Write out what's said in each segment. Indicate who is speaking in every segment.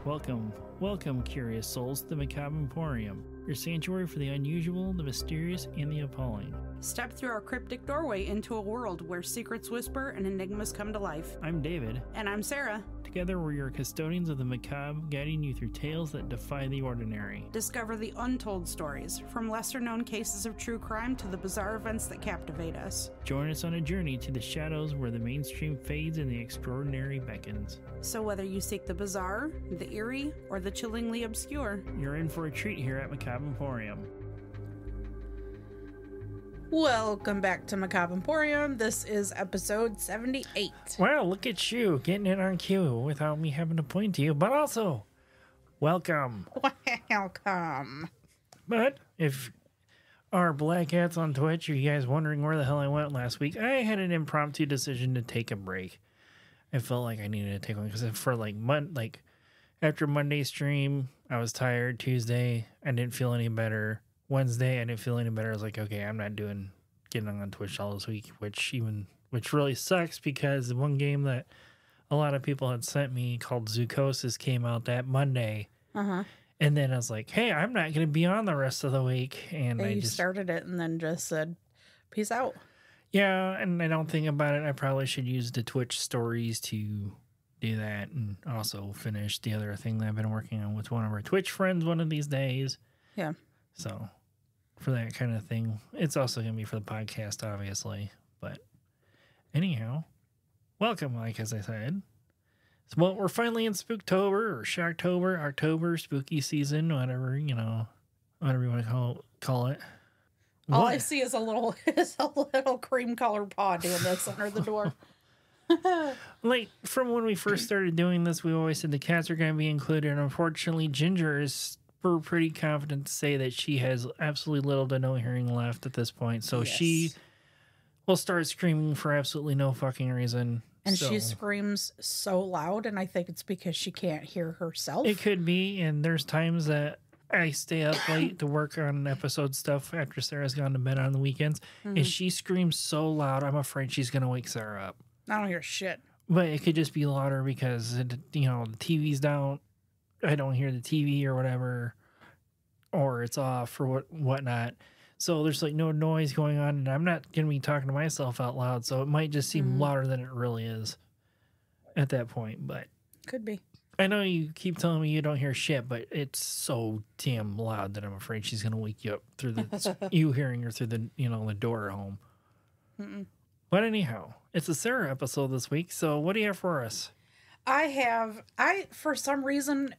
Speaker 1: Welcome, curious souls, to the Macabre Emporium, your sanctuary for the unusual, the mysterious, and the appalling.
Speaker 2: Step through our cryptic doorway into a world where secrets whisper and enigmas come to life.
Speaker 1: I'm David.
Speaker 2: And I'm Sarah.
Speaker 1: Together, we're your custodians of the macabre, guiding you through tales that defy the ordinary.
Speaker 2: Discover the untold stories, from lesser-known cases of true crime to the bizarre events that captivate us.
Speaker 1: Join us on a journey to the shadows where the mainstream fades and the extraordinary beckons.
Speaker 2: So whether you seek the bizarre, the eerie, or the chillingly obscure,
Speaker 1: you're in for a treat here at Macabre Emporium.
Speaker 2: Welcome back to Macabre Emporium. This is episode 78.
Speaker 1: Wow, look at you, getting it on cue without me having to point to you, but also, welcome.
Speaker 2: Welcome.
Speaker 1: But if our black hats on Twitch, are you guys wondering where the hell I went last week? I had an impromptu decision to take a break. I felt like I needed to take one because for after Monday's stream, I was tired. Tuesday, I didn't feel any better. Wednesday, I didn't feel any better. I was like, okay, I'm not getting on Twitch all this week, which really sucks because the one game that a lot of people had sent me called Zoocosis came out that Monday.
Speaker 2: Uh-huh.
Speaker 1: And then I was like, hey, I'm not going to be on the rest of the week. And I just
Speaker 2: started it and then just said, peace out.
Speaker 1: Yeah, and I don't think about it. I probably should use the Twitch stories to do that and also finish the other thing that I've been working on with one of our Twitch friends one of these days.
Speaker 2: Yeah.
Speaker 1: So for that kind of thing, it's also going to be for the podcast, obviously. But anyhow, welcome, as I said. So, well, we're finally in Spooktober or Shocktober, October, spooky season, whatever you want to call it.
Speaker 2: All I see is a little cream colored paw doing this under the door.
Speaker 1: Like from when we first started doing this, we always said the cats are going to be included. And unfortunately, Ginger we're pretty confident to say that she has absolutely little to no hearing left at this point. So She will start screaming for absolutely no fucking reason.
Speaker 2: And she screams so loud, and I think it's because she can't hear herself.
Speaker 1: It could be, and there's times that I stay up late to work on episode stuff after Sarah's gone to bed on the weekends, and she screams so loud, I'm afraid she's going to wake Sarah up.
Speaker 2: I don't hear shit.
Speaker 1: But it could just be louder because, the TV's down. I don't hear the TV or whatever, or it's off or whatnot. So there's no noise going on, and I'm not going to be talking to myself out loud, so it might just seem louder than it really is at that point. But
Speaker 2: could be.
Speaker 1: I know you keep telling me you don't hear shit, but it's so damn loud that I'm afraid she's going to wake you up through you hearing her through the door at home. Mm-mm. But anyhow, it's a Sarah episode this week, so what do you have for us?
Speaker 2: For some reason,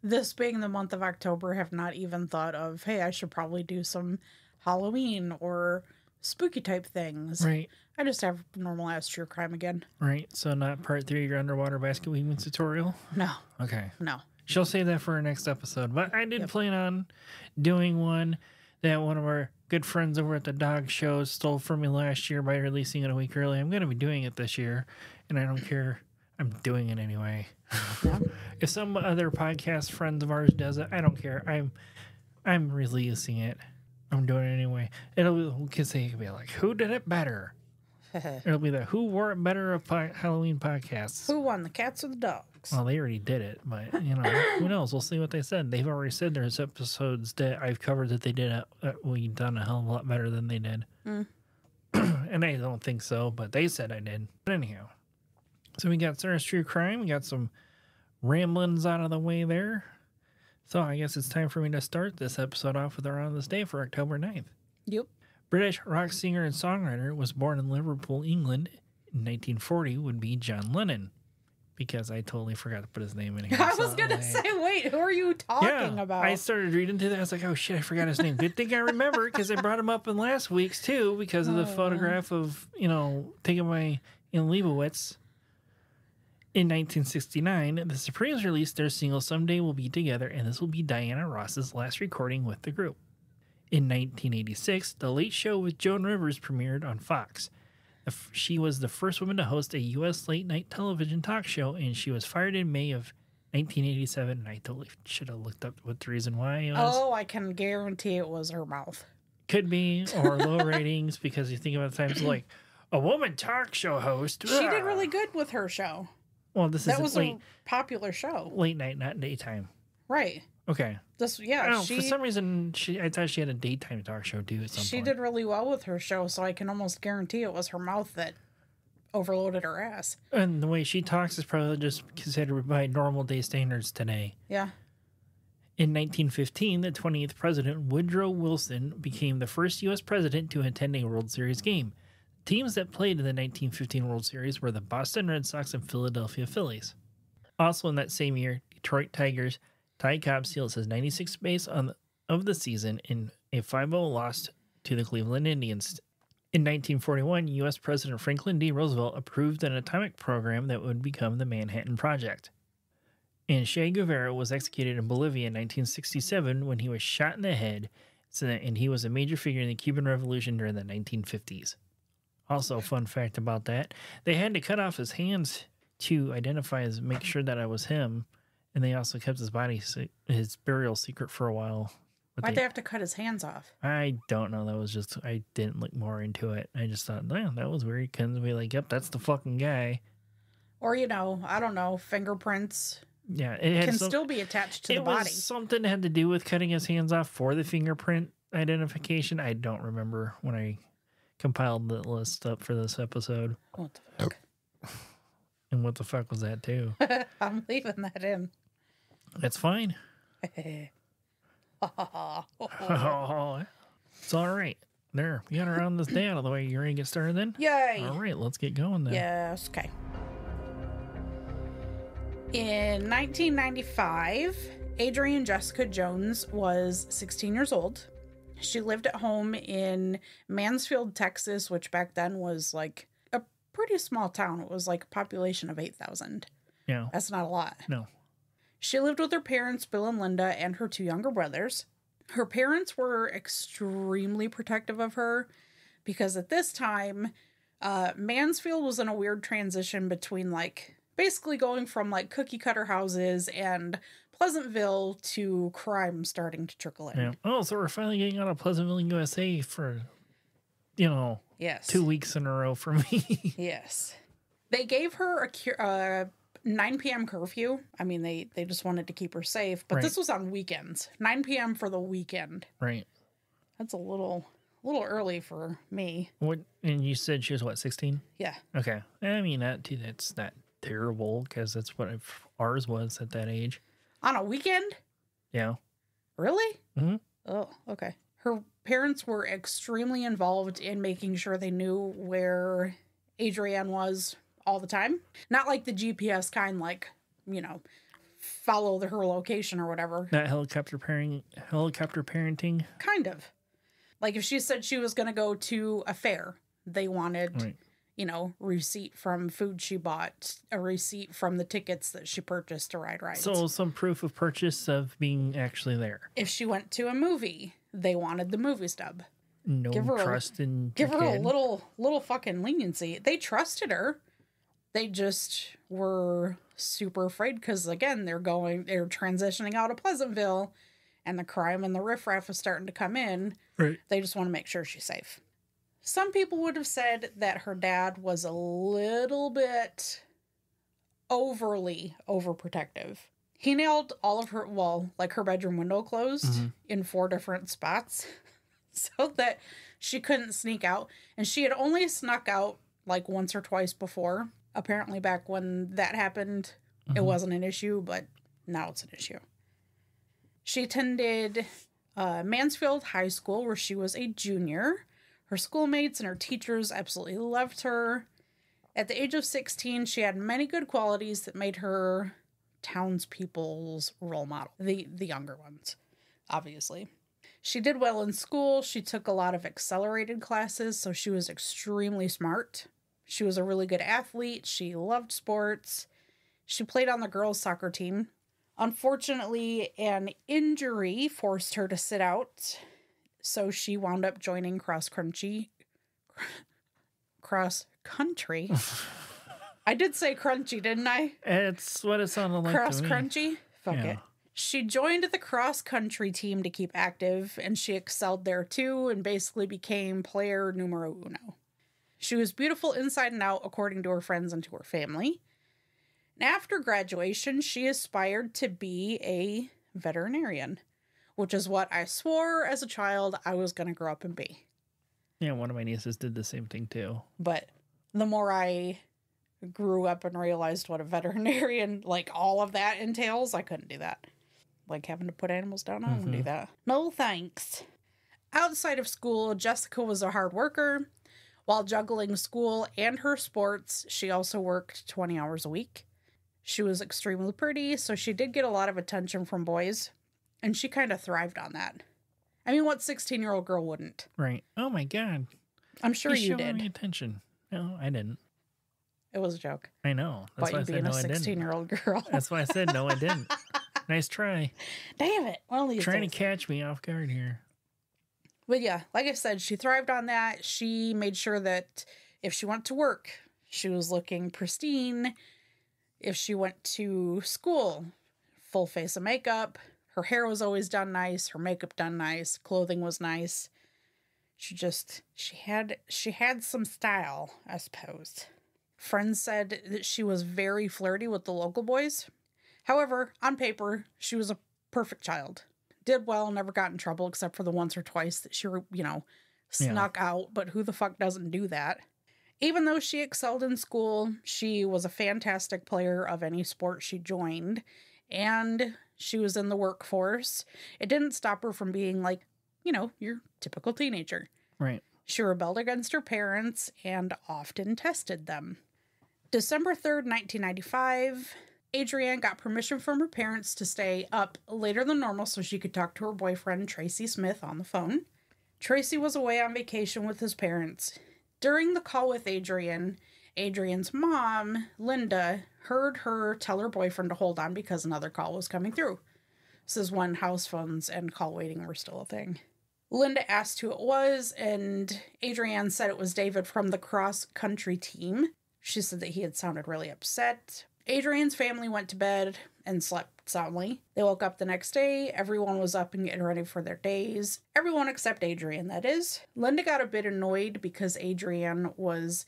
Speaker 2: this being the month of October, have not even thought of, hey, I should probably do some Halloween or spooky type things.
Speaker 1: Right.
Speaker 2: I just have normal ass true crime again.
Speaker 1: Right. So not part 3 of your underwater basket weaving tutorial?
Speaker 2: No.
Speaker 1: Okay.
Speaker 2: No.
Speaker 1: She'll save that for our next episode. But I did plan on doing one that one of our good friends over at the dog show stole from me last year by releasing it a week early. I'm going to be doing it this year, and I don't care. I'm doing it anyway. Yeah. If some other podcast friends of ours does it, I don't care. I'm releasing it. I'm doing it anyway. It could be like, who did it better? It'll be the who wore it better of Halloween podcasts.
Speaker 2: Who won, the cats or the dogs?
Speaker 1: Well, they already did it, but who knows? We'll see what they said. They've already said there's episodes that I've covered that they did we've done a hell of a lot better than they did. And I don't think so, but they said I did. But anyhow, so we got Sarah's True Crime. We got some ramblings out of the way there. So I guess it's time for me to start this episode off with our On This Day for October 9th.
Speaker 2: Yep.
Speaker 1: British rock singer and songwriter was born in Liverpool, England in 1940 would be John Lennon. Because I totally forgot to put his name in here.
Speaker 2: I was going to say, wait, who are you talking about?
Speaker 1: I started reading through that. I was like, oh shit, I forgot his name. Good thing I remember because I brought him up in last week's too because of the photograph of, taking my in Leibowitz. In 1969, the Supremes released their single Someday We'll Be Together, and this will be Diana Ross's last recording with the group. In 1986, The Late Show with Joan Rivers premiered on Fox. She was the first woman to host a U.S. late-night television talk show, and she was fired in May of 1987, and I totally should have looked up what the reason why it was.
Speaker 2: Oh, I can guarantee it was her mouth.
Speaker 1: Could be, or low ratings, because you think about times like, a woman talk show host.
Speaker 2: She did really good with her show.
Speaker 1: Well, this
Speaker 2: That
Speaker 1: is
Speaker 2: was a popular show.
Speaker 1: late night, not daytime.
Speaker 2: Right.
Speaker 1: Okay.
Speaker 2: She,
Speaker 1: for some reason, I thought she had a daytime talk show too at some point.
Speaker 2: She did really well with her show, so I can almost guarantee it was her mouth that overloaded her ass.
Speaker 1: And the way she talks is probably just considered by normal day standards today.
Speaker 2: Yeah.
Speaker 1: In 1915, the 20th president, Woodrow Wilson, became the first U.S. president to attend a World Series game. Teams that played in the 1915 World Series were the Boston Red Sox and Philadelphia Phillies. Also in that same year, Detroit Tigers' Ty Cobb sealed his 96th base of the season in a 5-0 loss to the Cleveland Indians. In 1941, U.S. President Franklin D. Roosevelt approved an atomic program that would become the Manhattan Project. And Che Guevara was executed in Bolivia in 1967 when he was shot in the head, and he was a major figure in the Cuban Revolution during the 1950s. Also, fun fact about that, they had to cut off his hands to make sure that it was him, and they also kept his burial secret for a while.
Speaker 2: Why'd they have to cut his hands off?
Speaker 1: I don't know. That was just, I didn't look more into it. I just thought, that was weird. Couldn't be like, yep, that's the fucking guy.
Speaker 2: Or, I don't know, fingerprints.
Speaker 1: Yeah, it
Speaker 2: can still be attached to the body.
Speaker 1: It was something that had to do with cutting his hands off for the fingerprint identification. I don't remember when I compiled the list up for this episode.
Speaker 2: What the fuck?
Speaker 1: And what the fuck was that too?
Speaker 2: I'm leaving that in.
Speaker 1: That's fine. It's all right. There, we got around this day out of the way. You ready to get started then?
Speaker 2: Yay!
Speaker 1: All right, let's get going then.
Speaker 2: Yes, okay. In 1995, Adrianne Jessica Jones was 16 years old. She lived at home in Mansfield, Texas, which back then was like a pretty small town. It was like a population of 8,000.
Speaker 1: Yeah.
Speaker 2: That's not a lot.
Speaker 1: No.
Speaker 2: She lived with her parents, Bill and Linda, and her 2 younger brothers. Her parents were extremely protective of her because at this time, Mansfield was in a weird transition between basically going from cookie cutter houses and Pleasantville to crime starting to trickle in.
Speaker 1: Yeah. Oh, so we're finally getting out of Pleasantville, USA for,
Speaker 2: yes,
Speaker 1: 2 weeks in a row for me.
Speaker 2: Yes. They gave her a 9 p.m. curfew. I mean, they just wanted to keep her safe, but This was on weekends. 9 p.m. for the weekend.
Speaker 1: Right.
Speaker 2: That's a little early for me.
Speaker 1: What? And you said she was what, 16?
Speaker 2: Yeah.
Speaker 1: Okay. I mean, that's not terrible because that's what ours was at that age.
Speaker 2: On a weekend?
Speaker 1: Yeah.
Speaker 2: Really?
Speaker 1: Mm-hmm.
Speaker 2: Oh, okay. Her parents were extremely involved in making sure they knew where Adrianne was all the time. Not like the GPS kind, follow her location or whatever.
Speaker 1: That helicopter parenting?
Speaker 2: Kind of. Like if she said she was going to go to a fair, they wanted...
Speaker 1: Right.
Speaker 2: Receipt from food she bought, a receipt from the tickets that she purchased to ride rides.
Speaker 1: So some proof of purchase of being actually there.
Speaker 2: If she went to a movie, they wanted the movie stub.
Speaker 1: No trust in
Speaker 2: give her a little fucking leniency. They trusted her. They just were super afraid because again, they're transitioning out of Pleasantville and the crime and the riffraff is starting to come in.
Speaker 1: Right.
Speaker 2: They just want to make sure she's safe. Some people would have said that her dad was a little bit overly overprotective. He nailed all of her, her bedroom window closed in 4 different spots so that she couldn't sneak out. And she had only snuck out once or twice before. Apparently back when that happened, it wasn't an issue, but now it's an issue. She attended Mansfield High School where she was a junior. Her schoolmates and her teachers absolutely loved her. At the age of 16, she had many good qualities that made her townspeople's role model. The younger ones, obviously. She did well in school. She took a lot of accelerated classes, so she was extremely smart. She was a really good athlete. She loved sports. She played on the girls' soccer team. Unfortunately, an injury forced her to sit out. So she wound up joining cross country. I did say crunchy, didn't I?
Speaker 1: It's what it sounded like.
Speaker 2: Cross crunchy? Fuck it. She joined the cross country team to keep active, and she excelled there too, and basically became player numero uno. She was beautiful inside and out, according to her friends and to her family. And after graduation, she aspired to be a veterinarian, which is what I swore as a child I was going to grow up and be.
Speaker 1: Yeah, one of my nieces did the same thing too.
Speaker 2: But the more I grew up and realized what a veterinarian, like all of that entails, I couldn't do that. Like having to put animals down, I don't want to do that. No thanks. Outside of school, Jessica was a hard worker. While juggling school and her sports, she also worked 20 hours a week. She was extremely pretty, so she did get a lot of attention from boys, and she kind of thrived on that. I mean, what 16-year-old girl wouldn't?
Speaker 1: Right. Oh my God.
Speaker 2: I'm sure you did.
Speaker 1: Me attention. No, I didn't.
Speaker 2: It was a joke.
Speaker 1: I know. That's why I said no, I didn't.
Speaker 2: 16-year-old girl.
Speaker 1: That's why I said no, I didn't. Nice try.
Speaker 2: Damn it. One of these
Speaker 1: Trying
Speaker 2: days.
Speaker 1: to catch me off guard here.
Speaker 2: But yeah, like I said, she thrived on that. She made sure that if she went to work, she was looking pristine. If she went to school, full face of makeup. Her hair was always done nice. Her makeup done nice. Clothing was nice. She had some style, I suppose. Friends said that she was very flirty with the local boys. However, on paper, she was a perfect child. Did well, never got in trouble except for the once or twice that she, snuck out. But who the fuck doesn't do that? Even though she excelled in school, she was a fantastic player of any sport she joined. And she was in the workforce. It didn't stop her from being like, your typical teenager.
Speaker 1: Right.
Speaker 2: She rebelled against her parents and often tested them. December 3rd, 1995... Adrianne got permission from her parents to stay up later than normal so she could talk to her boyfriend, Tracy Smith, on the phone. Tracy was away on vacation with his parents. During the call with Adrianne's mom, Linda, heard her tell her boyfriend to hold on because another call was coming through. This is when house phones and call waiting were still a thing. Linda asked who it was, and Adrianne said it was David from the cross-country team. She said that he had sounded really upset. Adrianne's family went to bed and slept soundly. They woke up the next day. Everyone was up and getting ready for their days. Everyone except Adrianne, that is. Linda got a bit annoyed because Adrianne was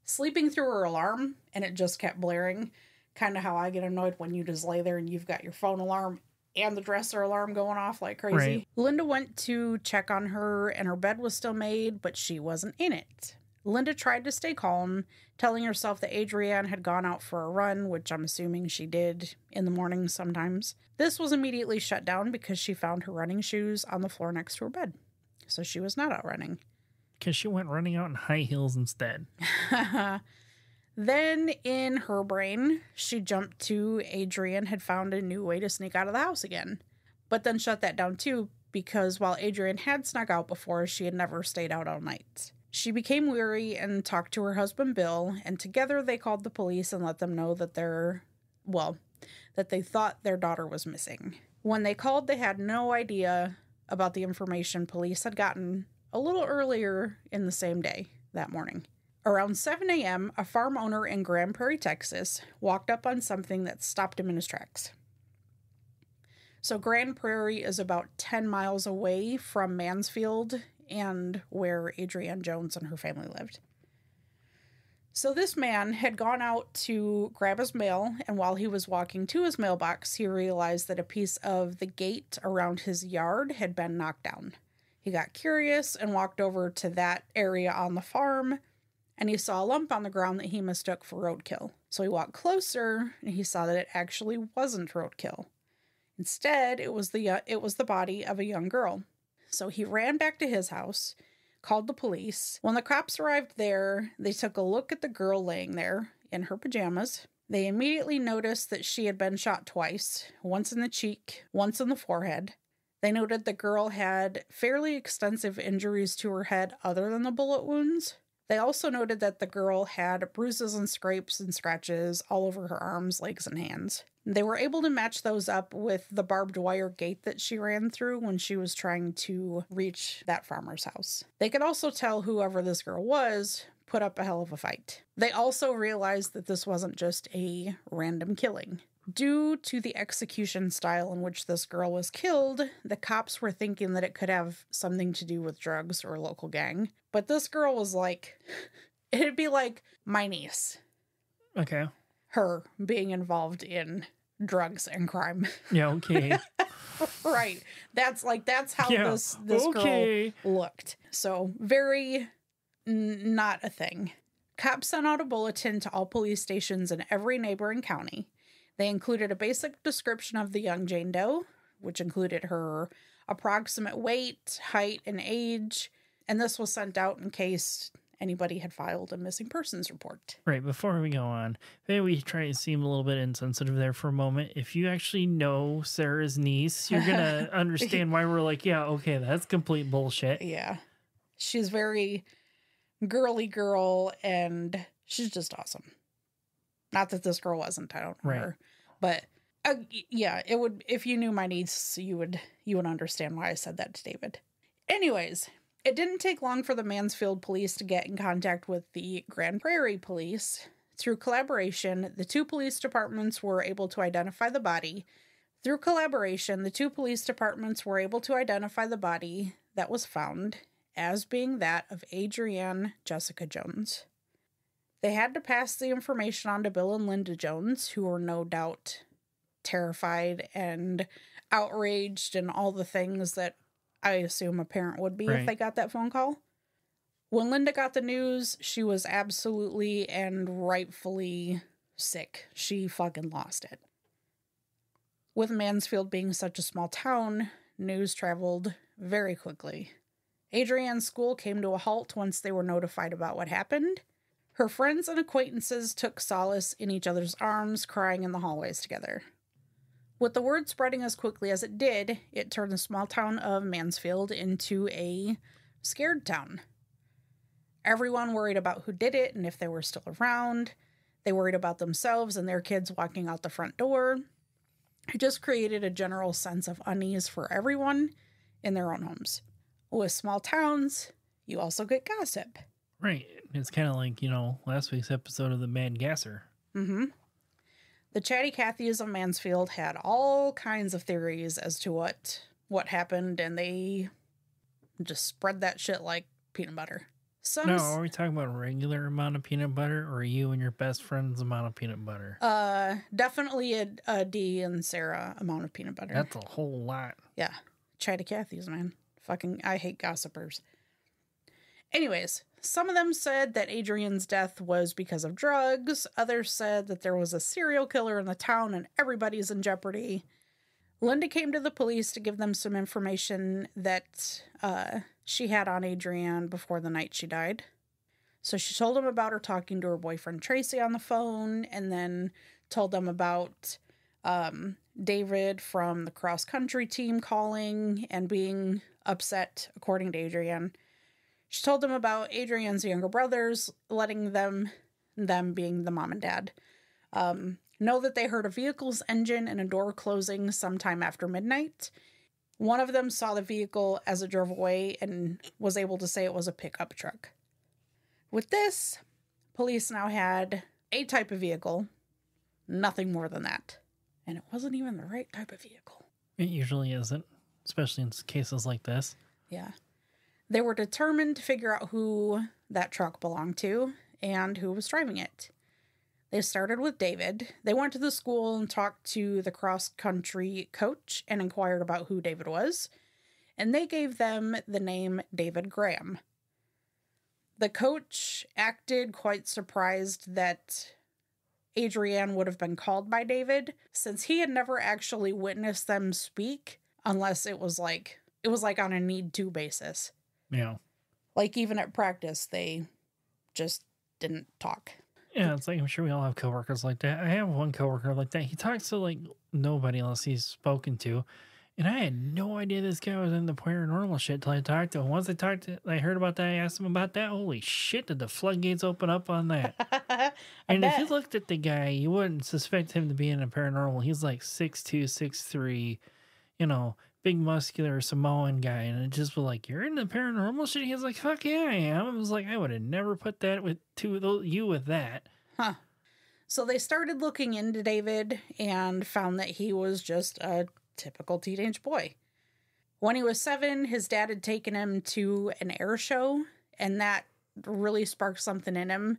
Speaker 2: sleeping through her alarm and it just kept blaring. Kind of how I get annoyed when you just lay there and you've got your phone alarm and the dresser alarm going off like crazy. Right. Linda went to check on her and her bed was still made, but she wasn't in it. Linda tried to stay calm, telling herself that Adrianne had gone out for a run, which I'm assuming she did in the morning sometimes. This was immediately shut down because she found her running shoes on the floor next to her bed. So she was not out running.
Speaker 1: Because she went running out in high heels instead.
Speaker 2: Then, in her brain, she jumped to Adrianne had found a new way to sneak out of the house again. But then shut that down too, because while Adrianne had snuck out before, she had never stayed out all night. She became weary and talked to her husband, Bill, and together they called the police and let them know that they thought their daughter was missing. When they called, they had no idea about the information police had gotten a little earlier in the same day, that morning. Around 7 a.m., a farm owner in Grand Prairie, Texas, walked up on something that stopped him in his tracks. So Grand Prairie is about 10 miles away from Mansfield and where Adrianne Jones and her family lived. So this man had gone out to grab his mail, and while he was walking to his mailbox, he realized that a piece of the gate around his yard had been knocked down. He got curious and walked over to that area on the farm, and he saw a lump on the ground that he mistook for roadkill. So he walked closer, and he saw that it actually wasn't roadkill. Instead, it was the body of a young girl. So he ran back to his house, called the police. When the cops arrived there, they took a look at the girl laying there in her pajamas. They immediately noticed that she had been shot twice, once in the cheek, once in the forehead. They noted the girl had fairly extensive injuries to her head other than the bullet wounds. They also noted that the girl had bruises and scrapes and scratches all over her arms, legs, and hands. They were able to match those up with the barbed wire gate that she ran through when she was trying to reach that farmer's house. They could also tell whoever this girl was put up a hell of a fight. They also realized that this wasn't just a random killing. Due to the execution style in which this girl was killed, the cops were thinking that it could have something to do with drugs or a local gang. But this girl was like, it'd be like my niece.
Speaker 1: Okay.
Speaker 2: her being involved in drugs and crime.
Speaker 1: Yeah, okay.
Speaker 2: Right. That's how this girl looked. So very not a thing. Cops sent out a bulletin to all police stations in every neighboring county. They included a basic description of the young Jane Doe, which included her approximate weight, height, and age. And this was sent out in case anybody had filed a missing persons report.
Speaker 1: Right, before we go on, maybe we try to seem a little bit insensitive there for a moment. If you actually know Sarah's niece, you're going to understand why we're like, yeah, okay, that's complete bullshit.
Speaker 2: Yeah. She's very girly girl, and she's just awesome. Not that this girl wasn't, I don't know her. But yeah, it would, if you knew my niece, you would understand why I said that to David. Anyways, it didn't take long for the Mansfield police to get in contact with the Grand Prairie police. Through collaboration, the two police departments were able to identify the body. Through collaboration, the two police departments were able to identify the body that was found as being that of Adrianne Jessica Jones. They had to pass the information on to Bill and Linda Jones, who were no doubt terrified and outraged and all the things that I assume a parent would be if they got that phone call. When Linda got the news, she was absolutely and rightfully sick. She fucking lost it. With Mansfield being such a small town, news traveled very quickly. Adrianne's school came to a halt once they were notified about what happened. Her friends and acquaintances took solace in each other's arms, crying in the hallways together. With the word spreading as quickly as it did, it turned the small town of Mansfield into a scared town. Everyone worried about who did it and if they were still around. They worried about themselves and their kids walking out the front door. It just created a general sense of unease for everyone in their own homes. With small towns, you also get gossip.
Speaker 1: Right. It's kind of like, last week's episode of The Mad Gasser.
Speaker 2: Mm-hmm. The Chatty Cathys of Mansfield had all kinds of theories as to what happened, and they just spread that shit like peanut butter.
Speaker 1: Are we talking about a regular amount of peanut butter, or you and your best friend's amount of peanut butter?
Speaker 2: Definitely a Dee and Sarah amount of peanut butter.
Speaker 1: That's a whole lot.
Speaker 2: Yeah. Chatty Cathys, man. Fucking, I hate gossipers. Anyways, some of them said that Adrianne's death was because of drugs. Others said that there was a serial killer in the town and everybody's in jeopardy. Linda came to the police to give them some information that she had on Adrianne before the night she died. So she told them about her talking to her boyfriend Tracy on the phone, and then told them about David from the cross-country team calling and being upset, according to Adrianne. She told them about Adrianne's younger brothers, letting them being the mom and dad, know that they heard a vehicle's engine and a door closing sometime after midnight. One of them saw the vehicle as it drove away and was able to say it was a pickup truck. With this, police now had a type of vehicle, nothing more than that. And it wasn't even the right type of vehicle.
Speaker 1: It usually isn't, especially in cases like this.
Speaker 2: Yeah. They were determined to figure out who that truck belonged to and who was driving it. They started with David. They went to the school and talked to the cross-country coach and inquired about who David was. And they gave them the name David Graham. The coach acted quite surprised that Adrianne would have been called by David, since he had never actually witnessed them speak unless it was like on a need-to basis.
Speaker 1: Yeah.
Speaker 2: Like, even at practice, they just didn't talk.
Speaker 1: Yeah, it's like, I'm sure we all have coworkers like that. I have one coworker like that. He talks to, like, nobody unless he's spoken to. And I had no idea this guy was in the paranormal shit till I talked to him. Once I heard about that, I asked him about that. Holy shit, did the floodgates open up on that? And if you looked at the guy, you wouldn't suspect him to be in a paranormal. He's like 6'2", 6'3", big muscular Samoan guy. And it just was like, you're in the paranormal shit? He was like, fuck yeah, I am. I was like, I would have never put that with you with that.
Speaker 2: Huh. So they started looking into David and found that he was just a typical teenage boy. When he was 7, his dad had taken him to an air show, and that really sparked something in him.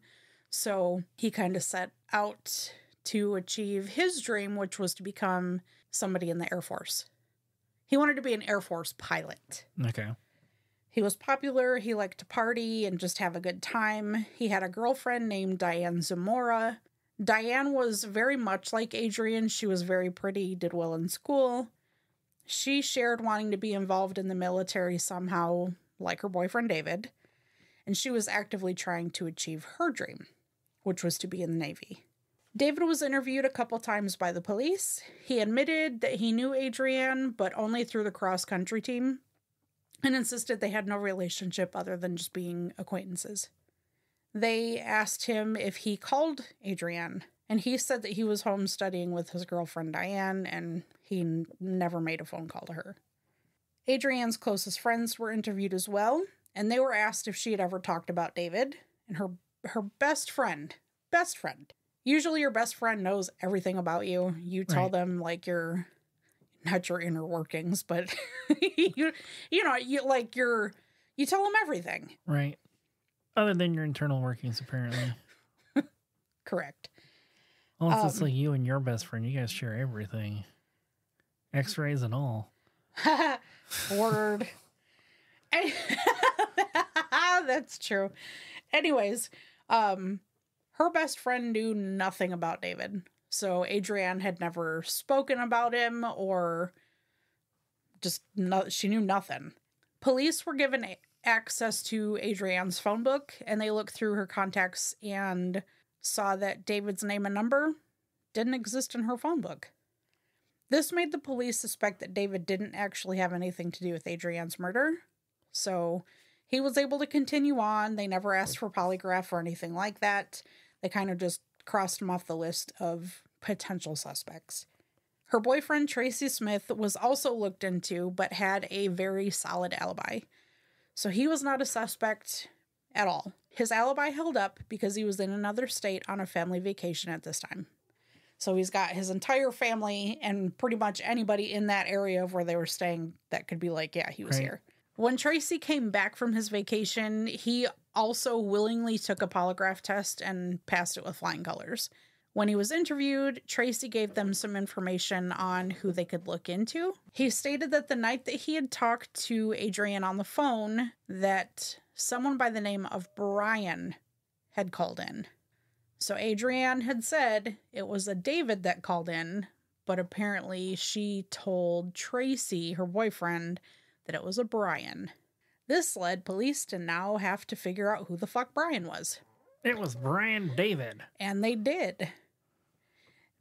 Speaker 2: So he kind of set out to achieve his dream, which was to become somebody in the Air Force. He wanted to be an Air Force pilot.
Speaker 1: Okay.
Speaker 2: He was popular. He liked to party and just have a good time. He had a girlfriend named Diane Zamora. Diane was very much like Adrianne. She was very pretty, did well in school. She shared wanting to be involved in the military somehow, like her boyfriend David. And she was actively trying to achieve her dream, which was to be in the Navy. David was interviewed a couple times by the police. He admitted that he knew Adrianne, but only through the cross-country team, and insisted they had no relationship other than just being acquaintances. They asked him if he called Adrianne, and he said that he was home studying with his girlfriend Diane, and he never made a phone call to her. Adrianne's closest friends were interviewed as well, and they were asked if she had ever talked about David, and her best friend, usually your best friend knows everything about you. You tell them like not your inner workings, but you tell them everything.
Speaker 1: Right. Other than your internal workings, apparently.
Speaker 2: Correct.
Speaker 1: Unless it's like you and your best friend, you guys share everything. X-rays and all.
Speaker 2: Word. That's true. Anyways, her best friend knew nothing about David. So Adrianne had never spoken about him or she knew nothing. Police were given access to Adrianne's phone book, and they looked through her contacts and saw that David's name and number didn't exist in her phone book. This made the police suspect that David didn't actually have anything to do with Adrianne's murder. So he was able to continue on. They never asked for polygraph or anything like that. They kind of just crossed him off the list of potential suspects. Her boyfriend, Tracy Smith, was also looked into, but had a very solid alibi. So he was not a suspect at all. His alibi held up because he was in another state on a family vacation at this time. So he's got his entire family and pretty much anybody in that area of where they were staying that could be like, yeah, he was here. When Tracy came back from his vacation, he also willingly took a polygraph test and passed it with flying colors. When he was interviewed, Tracy gave them some information on who they could look into. He stated that the night that he had talked to Adrianne on the phone, that someone by the name of Brian had called in. So Adrianne had said it was a David that called in, but apparently she told Tracy, her boyfriend, that it was a Brian. This led police to now have to figure out who the fuck Brian was.
Speaker 1: It was Brian David.
Speaker 2: And they did.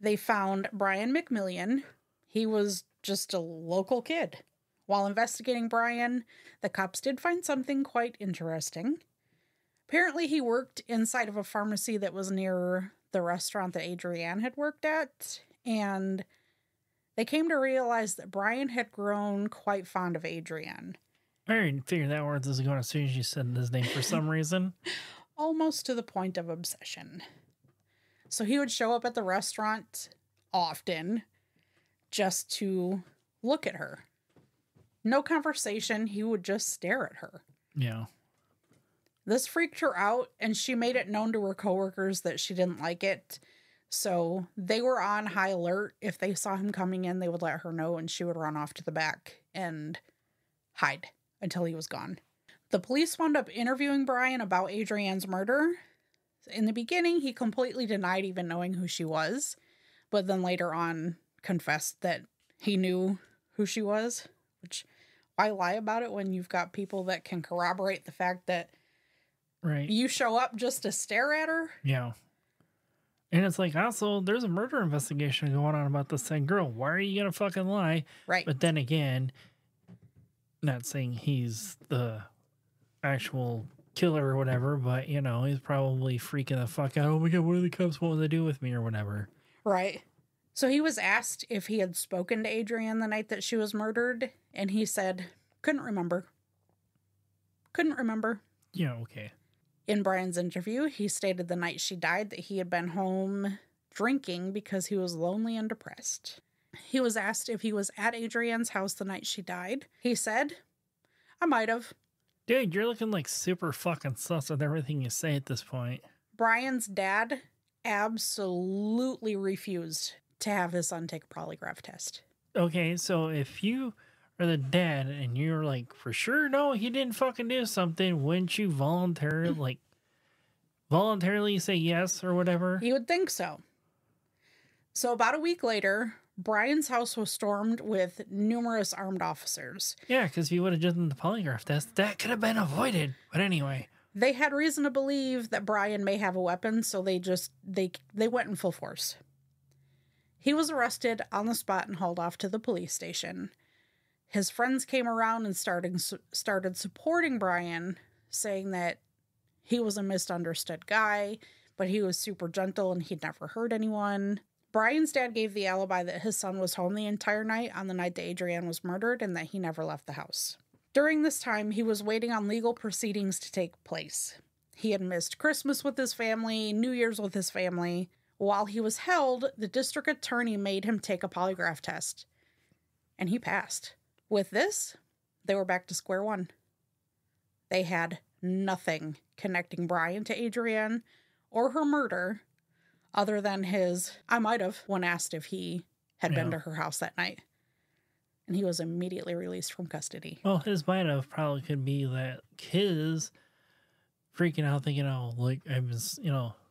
Speaker 2: They found Brian McMillian. He was just a local kid. While investigating Brian, the cops did find something quite interesting. Apparently, he worked inside of a pharmacy that was near the restaurant that Adrianne had worked at, and they came to realize that Brian had grown quite fond of Adrianne.
Speaker 1: I already figured that word was going as soon as you said his name for some reason.
Speaker 2: Almost to the point of obsession. So he would show up at the restaurant often just to look at her. No conversation. He would just stare at her.
Speaker 1: Yeah.
Speaker 2: This freaked her out, and she made it known to her coworkers that she didn't like it. So they were on high alert. If they saw him coming in, they would let her know, and she would run off to the back and hide until he was gone. The police wound up interviewing Brian about Adrianne's murder. In the beginning, he completely denied even knowing who she was, but then later on confessed that he knew who she was, which why lie about it when you've got people that can corroborate the fact that you show up just to stare at her?
Speaker 1: Yeah. And it's like, also, there's a murder investigation going on about this thing. Girl, why are you going to fucking lie?
Speaker 2: Right.
Speaker 1: But then again, not saying he's the actual killer or whatever, but, you know, he's probably freaking the fuck out. Oh my God, what do the cops want to do with me or whatever? Right.
Speaker 2: So he was asked if he had spoken to Adrianne the night that she was murdered, and he said, couldn't remember.
Speaker 1: Yeah, okay.
Speaker 2: In Brian's interview, he stated the night she died that he had been home drinking because he was lonely and depressed. He was asked if he was at Adrianne's house the night she died. He said, I might have.
Speaker 1: Dude, you're looking like super fucking sus with everything you say at this point.
Speaker 2: Brian's dad absolutely refused to have his son take a polygraph test.
Speaker 1: Okay, so if you are the dad and you're like, for sure, no, he didn't fucking do something, wouldn't you voluntarily say yes or whatever?
Speaker 2: You would think so. So about a week later, Brian's house was stormed with numerous armed officers.
Speaker 1: Yeah, because if you would have done the polygraph test, that could have been avoided. But anyway.
Speaker 2: They had reason to believe that Brian may have a weapon, so they went in full force. He was arrested on the spot and hauled off to the police station. His friends came around and started supporting Brian, saying that he was a misunderstood guy, but he was super gentle and he'd never hurt anyone. Brian's dad gave the alibi that his son was home the entire night on the night that Adrianne was murdered and that he never left the house. During this time, he was waiting on legal proceedings to take place. He had missed Christmas with his family, New Year's with his family. While he was held, the district attorney made him take a polygraph test, and he passed. With this, they were back to square one. They had nothing connecting Brian to Adrianne or her murder other than his I might have when asked if he had been to her house that night. And he was immediately released from custody.
Speaker 1: Well, his might have probably could be that his freaking out thinking, oh, like I was,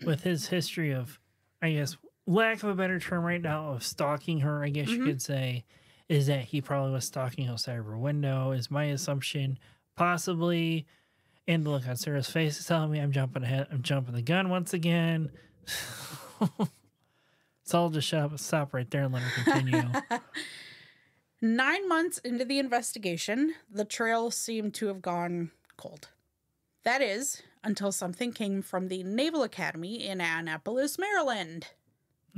Speaker 1: with his history of, I guess, lack of a better term right now, of stalking her, I guess you could say, is that he probably was stalking outside of her window, is my assumption. Possibly. And the look on Sarah's face is telling me I'm jumping ahead. I'm jumping the gun once again. So I'll just stop right there and let her continue.
Speaker 2: 9 months into the investigation, the trail seemed to have gone cold. That is, until something came from the Naval Academy in Annapolis, Maryland.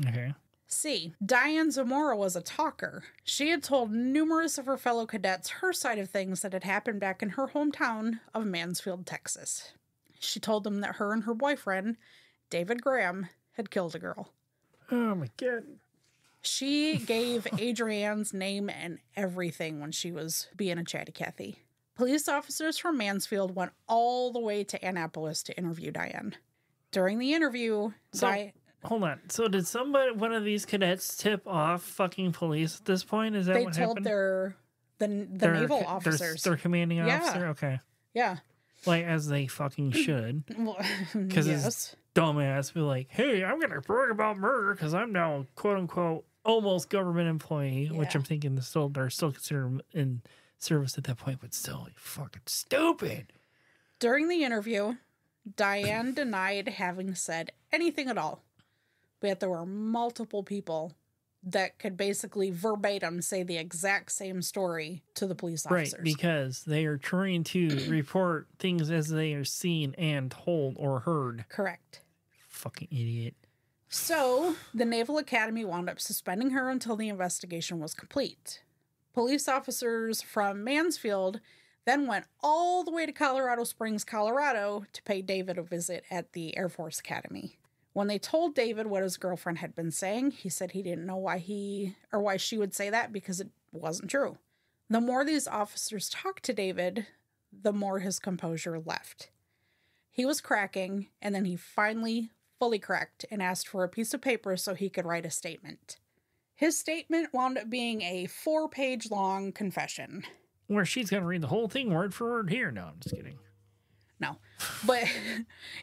Speaker 1: Okay.
Speaker 2: See, Diane Zamora was a talker. She had told numerous of her fellow cadets her side of things that had happened back in her hometown of Mansfield, Texas. She told them that her and her boyfriend, David Graham, had killed a girl.
Speaker 1: Oh my God.
Speaker 2: She gave Adrianne's name and everything when she was being a chatty Cathy. Police officers from Mansfield went all the way to Annapolis to interview Diane. During the interview,
Speaker 1: hold on. So did one of these cadets tip off fucking police at this point? Is that what happened?
Speaker 2: They told the naval officers.
Speaker 1: Their commanding officer? Okay.
Speaker 2: Yeah.
Speaker 1: Like, as they fucking should. Because
Speaker 2: yes.
Speaker 1: his dumbass be like, hey, I'm going to brag about murder because I'm now, quote unquote, almost government employee, which I'm thinking they're still considered in service at that point, but still fucking stupid.
Speaker 2: During the interview, Diane denied having said anything at all. But there were multiple people that could basically verbatim say the exact same story to the police officers.
Speaker 1: Right, because they are trying to report things as they are seen and told or heard.
Speaker 2: Correct.
Speaker 1: Fucking idiot.
Speaker 2: So, the Naval Academy wound up suspending her until the investigation was complete. Police officers from Mansfield then went all the way to Colorado Springs, Colorado to pay David a visit at the Air Force Academy. When they told David what his girlfriend had been saying, he said he didn't know why she would say that because it wasn't true. The more these officers talked to David, the more his composure left. He was cracking, and then he finally fully cracked and asked for a piece of paper so he could write a statement. His statement wound up being a 4-page long confession.
Speaker 1: Where she's going to read the whole thing word for word here. No, I'm just kidding.
Speaker 2: No, but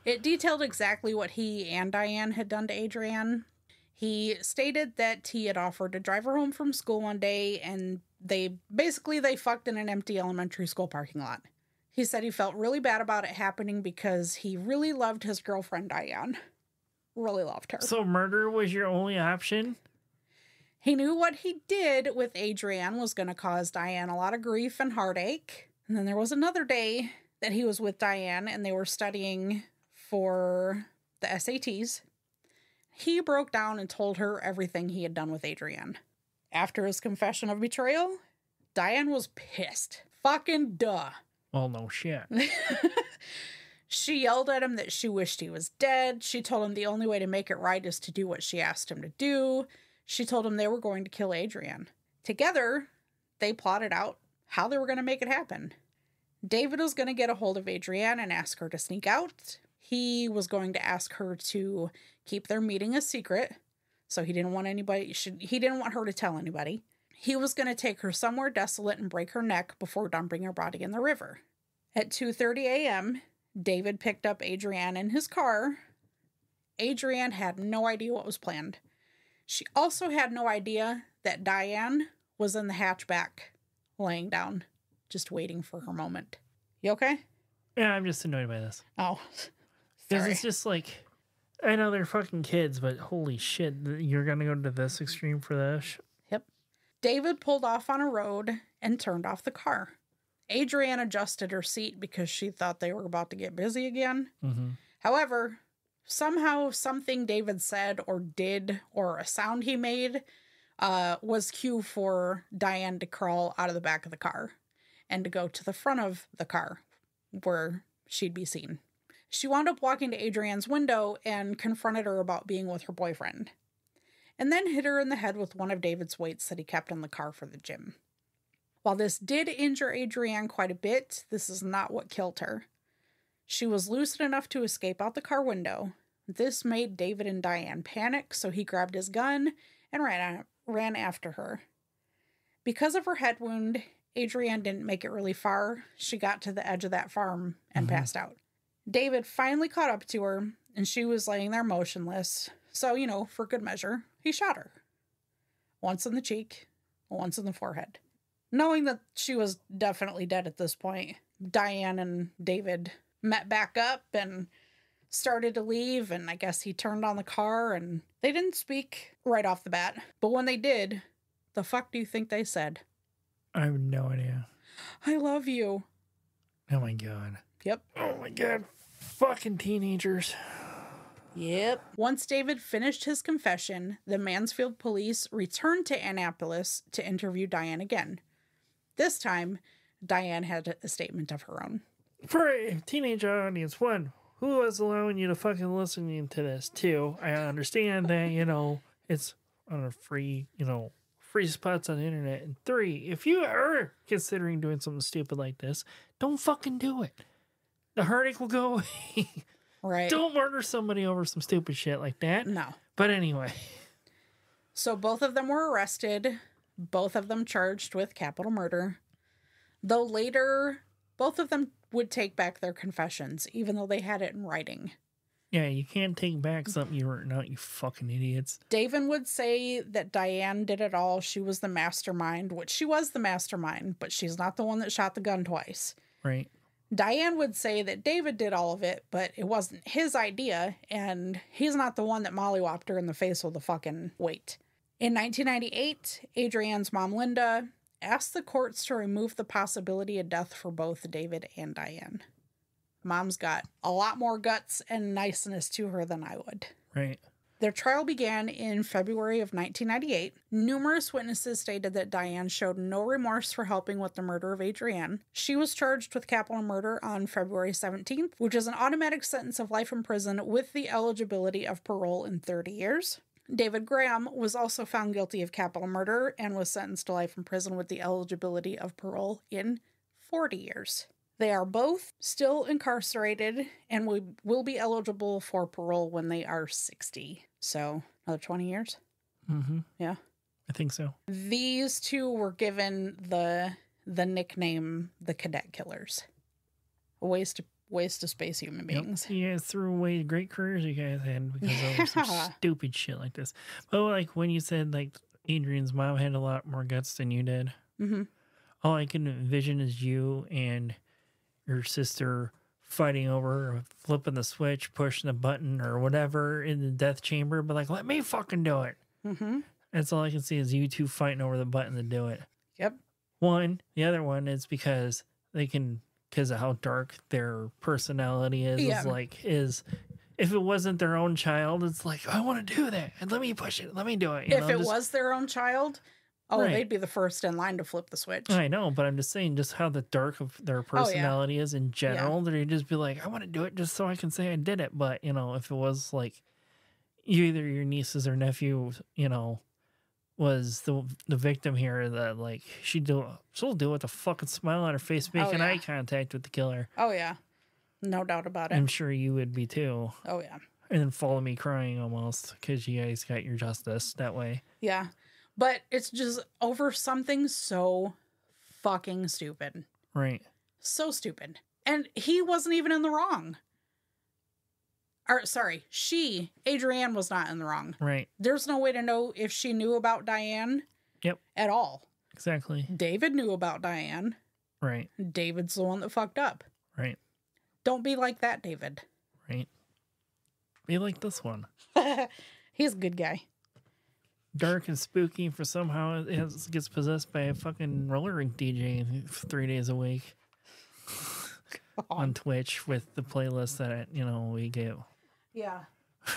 Speaker 2: it detailed exactly what he and Diane had done to Adrianne. He stated that he had offered to drive her home from school one day, and they fucked in an empty elementary school parking lot. He said he felt really bad about it happening because he really loved his girlfriend, Diane. Really loved her.
Speaker 1: So murder was your only option?
Speaker 2: He knew what he did with Adrianne was going to cause Diane a lot of grief and heartache. And then there was another day that he was with Diane and they were studying for the SATs. He broke down and told her everything he had done with Adrianne. After his confession of betrayal, Diane was pissed. Fucking duh.
Speaker 1: Well, no shit.
Speaker 2: She yelled at him that she wished he was dead. She told him the only way to make it right is to do what she asked him to do. She told him they were going to kill Adrianne. Together, they plotted out how they were going to make it happen. David was going to get a hold of Adrianne and ask her to sneak out. he was going to ask her to keep their meeting a secret. So he didn't want her to tell anybody. He was going to take her somewhere desolate and break her neck before dumping her body in the river. At 2:30 a.m., David picked up Adrianne in his car. Adrianne had no idea what was planned. She also had no idea that Diane was in the hatchback, laying down, just waiting for her moment. You okay?
Speaker 1: Yeah, I'm just annoyed by this.
Speaker 2: Oh,
Speaker 1: because
Speaker 2: sorry.
Speaker 1: it's just like, I know they're fucking kids, but holy shit, you're gonna go to this extreme for this?
Speaker 2: Yep. David pulled off on a road and turned off the car. Adrianne adjusted her seat because she thought they were about to get busy again.
Speaker 1: Mm-hmm.
Speaker 2: However, somehow something David said or did, or a sound he made, was cue for Diane to crawl out of the back of the car and to go to the front of the car where she'd be seen. She wound up walking to Adrianne's window and confronted her about being with her boyfriend, and then hit her in the head with one of David's weights that he kept in the car for the gym. While this did injure Adrianne quite a bit, this is not what killed her. She was lucid enough to escape out the car window. This made David and Diane panic, so he grabbed his gun and ran after her. Because of her head wound, Adrianne didn't make it really far. She got to the edge of that farm and passed out. David finally caught up to her, and she was laying there motionless. So, for good measure, he shot her. Once in the cheek, once in the forehead. Knowing that she was definitely dead at this point, Diane and David met back up and started to leave, and I guess he turned on the car, and they didn't speak right off the bat. But when they did, the fuck do you think they said?
Speaker 1: I have no idea.
Speaker 2: I love you.
Speaker 1: Oh my god.
Speaker 2: Yep.
Speaker 1: Oh my god. Fucking teenagers.
Speaker 2: Yep. Once David finished his confession, the Mansfield police returned to Annapolis to interview Diane again. This time, Diane had a statement of her own.
Speaker 1: For a teenage audience, one, who was allowing you to fucking listen to this? Two, I understand that, it's on a free spots on the internet. And three, if you are considering doing something stupid like this, don't fucking do it. The heartache will go away.
Speaker 2: Right.
Speaker 1: Don't murder somebody over some stupid shit like that.
Speaker 2: No.
Speaker 1: But anyway.
Speaker 2: So both of them were arrested. Both of them charged with capital murder. Though later, both of them would take back their confessions, even though they had it in writing.
Speaker 1: Yeah, you can't take back something you written out, you fucking idiots.
Speaker 2: David would say that Diane did it all. She was the mastermind, which she was the mastermind, but she's not the one that shot the gun twice.
Speaker 1: Right.
Speaker 2: Diane would say that David did all of it, but it wasn't his idea, and he's not the one that mollywopped her in the face with a fucking weight. In 1998, Adrianne's mom, Linda, asked the courts to remove the possibility of death for both David and Diane. Mom's got a lot more guts and niceness to her than I would.
Speaker 1: Right.
Speaker 2: Their trial began in February of 1998. Numerous witnesses stated that Diane showed no remorse for helping with the murder of Adrianne. She was charged with capital murder on February 17th, which is an automatic sentence of life in prison with the eligibility of parole in 30 years. David Graham was also found guilty of capital murder and was sentenced to life in prison with the eligibility of parole in 40 years. They are both still incarcerated and will be eligible for parole when they are 60. So, another 20 years?
Speaker 1: Mm-hmm.
Speaker 2: Yeah.
Speaker 1: I think so.
Speaker 2: These two were given the nickname the Cadet Killers. Waste of space human beings.
Speaker 1: Yep. You guys threw away great careers you guys had because of some stupid shit like this. But like when you said like Adrian's mom had a lot more guts than you did, all I can envision is you and your sister fighting over flipping the switch, pushing the button or whatever in the death chamber, but like, let me fucking do it. That's all I can see is you two fighting over the button to do it.
Speaker 2: Yep.
Speaker 1: One, the other one is because because of how dark their personality is.
Speaker 2: Yeah.
Speaker 1: Is if it wasn't their own child, it's like, I want to do that and let me push it, let me do it.
Speaker 2: If it was their own child,
Speaker 1: Right.
Speaker 2: they'd be the first in line to flip the switch.
Speaker 1: I know, but I'm just saying just how the dark of their personality is in general. They'd just be like, I want to do it just so I can say I did it. But, if it was like either your nieces or nephew, was the victim here, that like she'll do it with a fucking smile on her face, making eye contact with the killer.
Speaker 2: Oh, yeah. No doubt about it.
Speaker 1: I'm sure you would be too.
Speaker 2: Oh, yeah.
Speaker 1: And then follow me crying almost because you guys got your justice that way.
Speaker 2: Yeah. But it's just over something so fucking stupid.
Speaker 1: Right.
Speaker 2: So stupid. And he wasn't even in the wrong. Or, sorry, Adrianne was not in the wrong.
Speaker 1: Right.
Speaker 2: There's no way to know if she knew about Diane.
Speaker 1: Yep.
Speaker 2: At all.
Speaker 1: Exactly.
Speaker 2: David knew about Diane.
Speaker 1: Right.
Speaker 2: David's the one that fucked up.
Speaker 1: Right.
Speaker 2: Don't be like that, David.
Speaker 1: Right. Be like this one.
Speaker 2: He's a good guy.
Speaker 1: Dark and spooky for somehow it gets possessed by a fucking roller rink DJ 3 days a week on Twitch with the playlist that, we give.
Speaker 2: Yeah.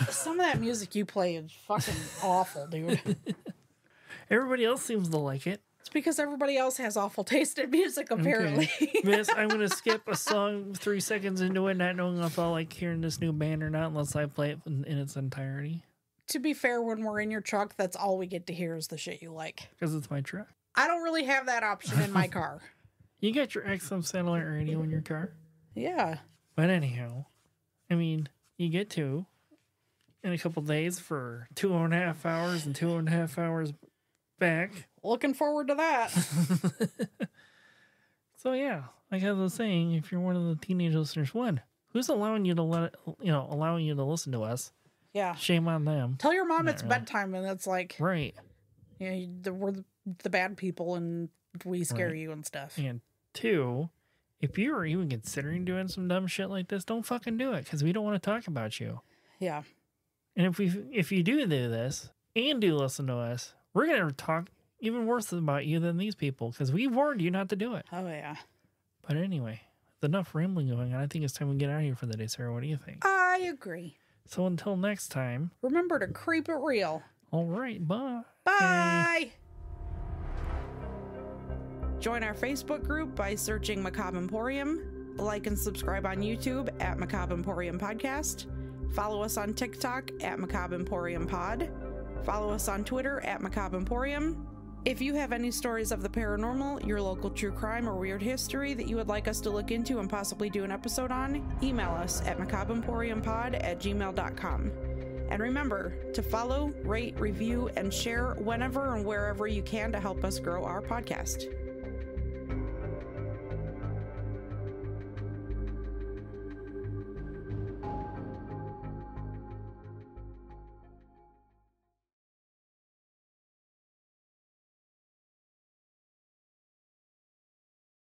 Speaker 2: Some of that music you play is fucking awful, dude.
Speaker 1: Everybody else seems to like it.
Speaker 2: It's because everybody else has awful taste in music, apparently.
Speaker 1: Okay. Miss, I'm going to skip a song 3 seconds into it, not knowing if I'll like hearing this new band or not, unless I play it in its entirety.
Speaker 2: To be fair, when we're in your truck, that's all we get to hear is the shit you like.
Speaker 1: Because it's my truck.
Speaker 2: I don't really have that option in my car.
Speaker 1: You got your XM satellite radio in your car?
Speaker 2: Yeah.
Speaker 1: But anyhow, I mean, you get to in a couple days for 2.5 hours and 2.5 hours back.
Speaker 2: Looking forward to that.
Speaker 1: So yeah, like I was saying, if you're one of the teenage listeners, who's allowing you to listen to us? Yeah. Shame on them.
Speaker 2: Tell your mom it's bedtime and it's like,
Speaker 1: right.
Speaker 2: Yeah, we're the bad people and we scare you and stuff.
Speaker 1: And 2, if you are even considering doing some dumb shit like this, don't fucking do it because we don't want to talk about you.
Speaker 2: Yeah.
Speaker 1: And if you do this and do listen to us, we're gonna talk even worse about you than these people because we warned you not to do it.
Speaker 2: Oh yeah.
Speaker 1: But anyway, with enough rambling going on, I think it's time we get out of here for the day, Sarah. What do you think?
Speaker 2: I agree.
Speaker 1: So until next time,
Speaker 2: remember to creep it real.
Speaker 1: All right, bye.
Speaker 2: Bye. Join our Facebook group by searching Macabre Emporium. Like and subscribe on YouTube at Macabre Emporium Podcast. Follow us on TikTok at Macabre Emporium Pod. Follow us on Twitter at Macabre Emporium. If you have any stories of the paranormal, your local true crime, or weird history that you would like us to look into and possibly do an episode on, email us at macabreemporiumpod@gmail.com. And remember to follow, rate, review, and share whenever and wherever you can to help us grow our podcast.